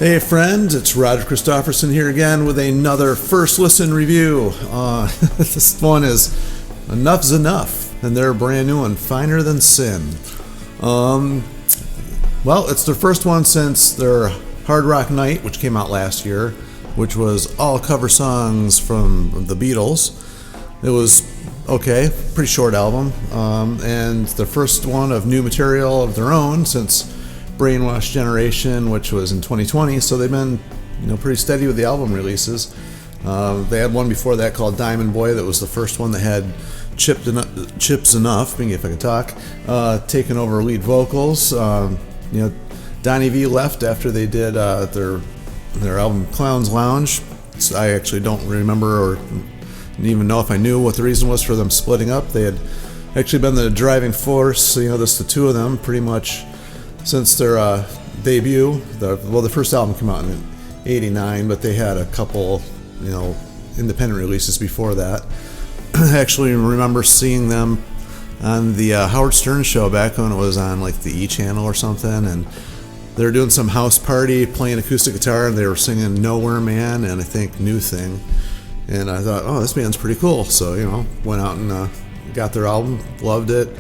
Hey friends, it's Roger Christofferson here again with another first listen review. This one is Enuff Z'nuff, and their brand new one, Finer Than Sin. Well, it's their first one since their Hard Rock Night, which came out last year, which was all cover songs from the Beatles. It was okay, pretty short album, and the first one of new material of their own since Brainwash Generation, which was in 2020. So they've been, pretty steady with the album releases. They had one before that called Diamond Boy. That was the first one that had Chip Z'nuff, being if I could talk, taking over lead vocals. Donnie V left after they did their album Clown's Lounge. So I actually don't remember or didn't even know if I knew what the reason was for them splitting up. They had actually been the driving force, just the two of them, pretty much since their debut. The first album came out in '89, but they had a couple, independent releases before that. I actually remember seeing them on the Howard Stern show back when it was on like the E! Channel or something, and they were doing some house party, playing acoustic guitar, and they were singing Nowhere Man and I think New Thing. And I thought, oh, this band's pretty cool. So, went out and got their album, loved it.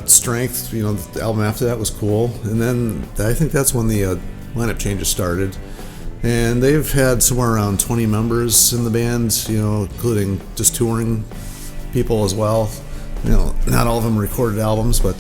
Strength, the album after that was cool. And then I think that's when the lineup changes started. And they've had somewhere around 20 members in the band, including just touring people as well. Not all of them recorded albums, but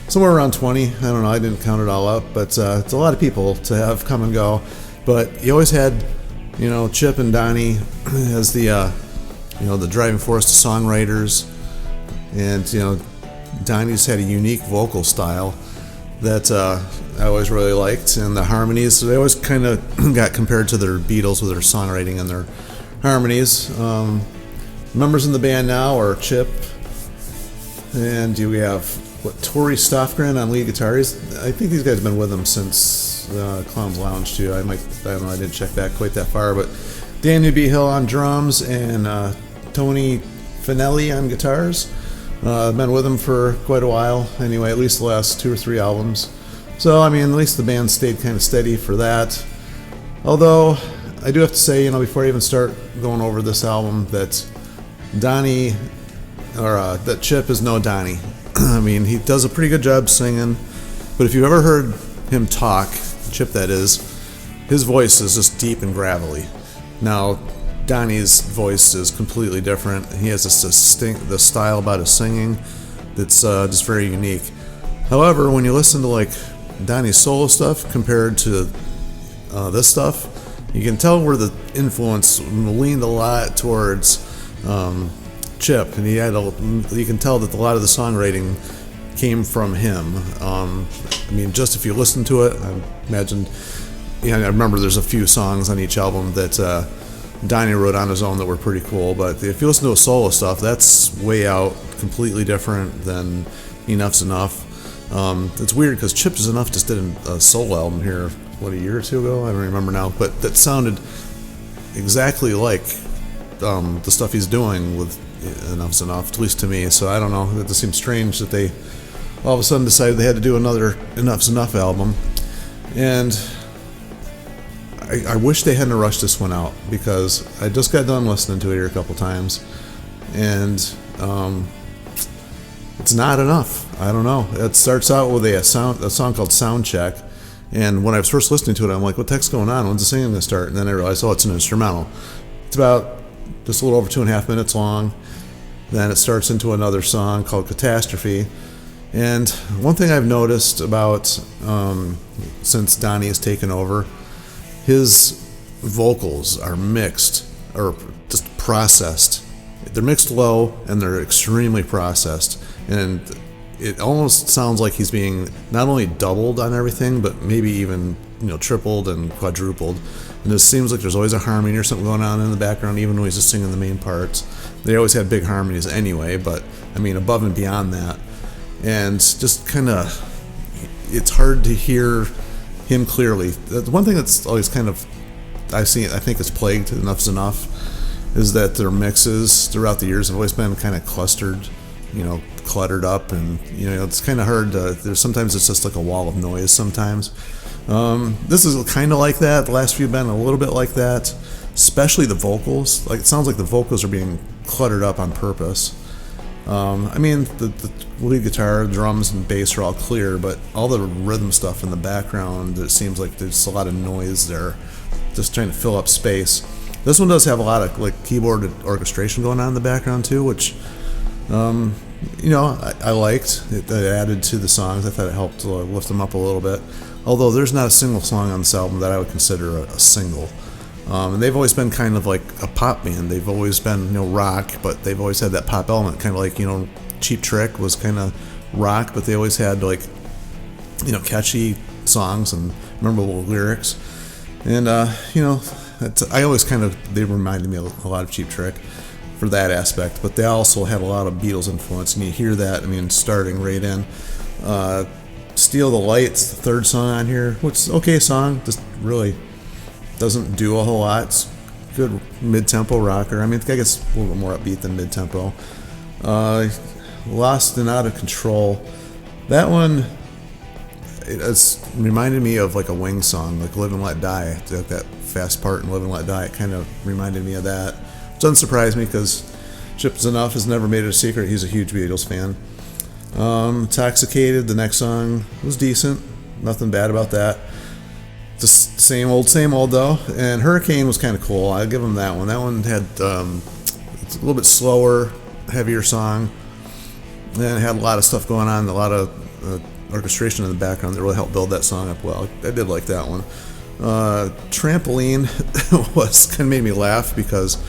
somewhere around 20. I don't know, I didn't count it all up, but it's a lot of people to have come and go. But you always had, Chip and Donnie as the driving force, the songwriters. And, Donnie's had a unique vocal style that I always really liked, and the harmonies, they always kind of got compared to their Beatles with their songwriting and their harmonies. Members in the band now are Chip, and we have Tori Stoffgren on lead guitar. I think these guys have been with them since Clown's Lounge too. I don't know, I didn't check back quite that far, but Daniel B. Hill on drums and Tony Finelli on guitars. I've been with them for quite a while anyway, at least the last 2 or 3 albums. So, at least the band stayed kind of steady for that. Although, I do have to say, before I even start going over this album, that that Chip is no Donnie. He does a pretty good job singing, but if you've ever heard him talk, Chip that is, his voice is just deep and gravelly. Now, Donnie's voice is completely different. He has the style about his singing that's just very unique. However, when you listen to like Donnie's solo stuff compared to this stuff, you can tell where the influence leaned a lot towards Chip, and you can tell that a lot of the songwriting came from him. Just if you listen to it, I imagine. I remember there's a few songs on each album that Donnie wrote on his own that were pretty cool, but if you listen to his solo stuff, that's way out, completely different than Enuff Z'nuff. It's weird because Chip Z'nuff just did a solo album here, a year or 2 ago? I don't remember now, but that sounded exactly like the stuff he's doing with Enuff Z'nuff, at least to me. So I don't know, it just seems strange that they all of a sudden decided they had to do another Enuff Z'nuff album. And I wish they hadn't rushed this one out, because I just got done listening to it here a couple times, and it's not enough. I don't know. It starts out with a song called Sound Check, and when I was first listening to it, I'm like, what the heck's going on? When's the singing going to start? And then I realized, it's an instrumental. It's about just a little over 2.5 minutes long. Then it starts into another song called Catastrophe. And one thing I've noticed about since Donnie has taken over, his vocals are mixed, or just processed. They're mixed low, and they're extremely processed. And it almost sounds like he's being not only doubled on everything, but maybe even, tripled and quadrupled. And it seems like there's always a harmony or something going on in the background, even when he's just singing the main parts. They always had big harmonies anyway, but, above and beyond that. And just kind of, it's hard to hear him clearly. The one thing that's always kind of I think it's plagued Enuff Z'nuff is that their mixes throughout the years have always been kind of clustered, cluttered up, and it's kind of hard. There's sometimes it's just like a wall of noise sometimes, This is kind of like that. The last few have been a little bit like that, especially the vocals. Like, it sounds like the vocals are being cluttered up on purpose. I mean, the lead guitar, drums, and bass are all clear, but all the rhythm stuff in the background, it seems like there's a lot of noise there, just trying to fill up space. This one does have a lot of like keyboard orchestration going on in the background too, which I liked. It added to the songs. I thought it helped lift them up a little bit. Although there's not a single song on this album that I would consider a single. And they've always been kind of like a pop band. They've always been, rock, but they've always had that pop element, kind of like, Cheap Trick was kind of rock, but they always had like, catchy songs and memorable lyrics. And, I always they reminded me a lot of Cheap Trick for that aspect, but they also had a lot of Beatles influence, and you hear that, starting right in. Steal the Light's the third song on here, which is okay song, just really doesn't do a whole lot. It's good mid-tempo rocker. I guess a little bit more upbeat than mid-tempo. Lost and Out of Control. That one, it's reminded me of like a Wings song, like Live and Let Die. That fast part in Live and Let Die, it kind of reminded me of that. Which doesn't surprise me because Enuff Z'nuff has never made it a secret he's a huge Beatles fan. Intoxicated, the next song, was decent. Nothing bad about that. Just same old though. And Hurricane was kind of cool. I'll give him that one. That one had it's a little bit slower, heavier song, and it had a lot of stuff going on, a lot of orchestration in the background that really helped build that song up well. I did like that one. Trampoline was kind of made me laugh because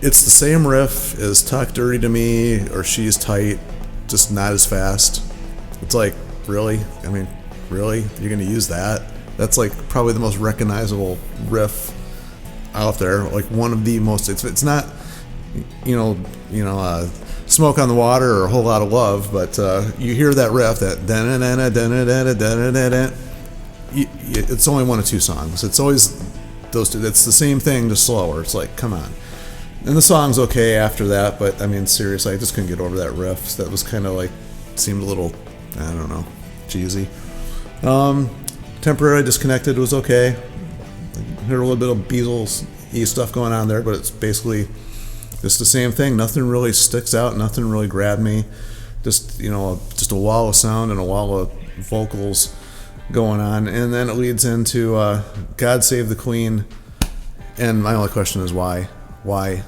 it's the same riff as Talk Dirty to Me or She's Tight, just not as fast. It's like, really? Really? You're going to use that? That's like probably the most recognizable riff out there. Like one of the most. It's not, Smoke on the Water or A Whole Lot of Love, but you hear that riff, that it's only one of two songs. It's always those two. It's the same thing, just slower. It's like, come on. And the song's okay after that, but seriously, I just couldn't get over that riff. That was kind of like, seemed a little, I don't know, cheesy. Temporarily Disconnected was okay. Heard a little bit of Beatles-y stuff going on there, but it's basically just the same thing. Nothing really sticks out. Nothing really grabbed me. Just just a wall of sound and a wall of vocals going on, and then it leads into God Save the Queen. And my only question is why? Why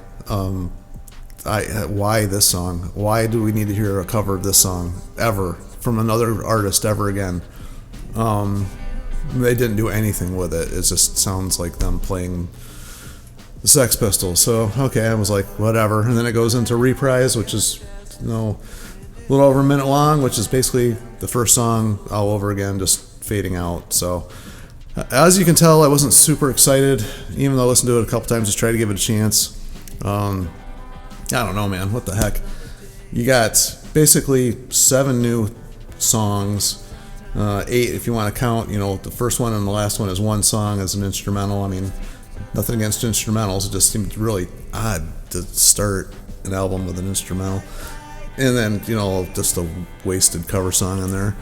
this song? Why do we need to hear a cover of this song ever from another artist ever again? They didn't do anything with it. It just sounds like them playing the Sex Pistols. So okay, I was like, whatever. And then it goes into Reprise, which is a little over a minute long, which is basically the first song all over again, just fading out. So as you can tell, I wasn't super excited, even though I listened to it a couple times, just try to give it a chance. I don't know, man. What the heck? You got basically 7 new songs, 8 if you want to count. The first one and the last one is one song as an instrumental. Nothing against instrumentals. It just seemed really odd to start an album with an instrumental, and then just a wasted cover song in there.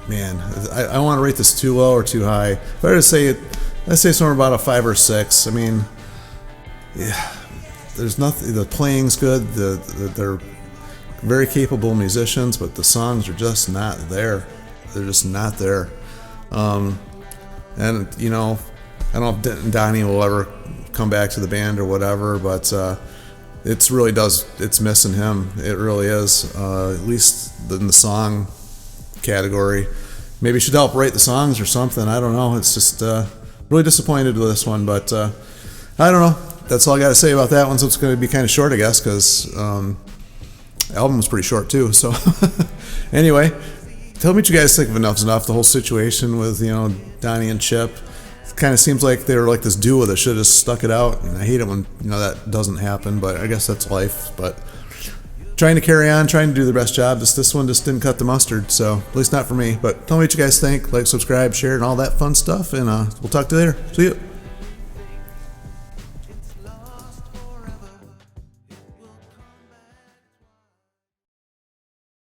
Man, I don't want to rate this too low or too high. If I were to say it, I'd say somewhere about a 5 or 6. Yeah, there's nothing. The playing's good. They're very capable musicians, but the songs are just not there. They're just not there. And I don't know if Donnie will ever come back to the band or whatever, but it's missing him. It really is. At least in the song category. Maybe should help write the songs or something. I don't know. It's just really disappointed with this one, but I don't know. That's all I got to say about that one. So it's going to be kind of short, I guess, because the album was pretty short too. So anyway, tell me what you guys think of Enuff Z'nuff. The whole situation with Donnie and Chip. It kind of seems like they were like this duo that should have just stuck it out. And I hate it when that doesn't happen, but I guess that's life. But trying to carry on, trying to do the best job. This one just didn't cut the mustard, so at least not for me. But tell me what you guys think. Like, subscribe, share, and all that fun stuff. And we'll talk to you later. See you.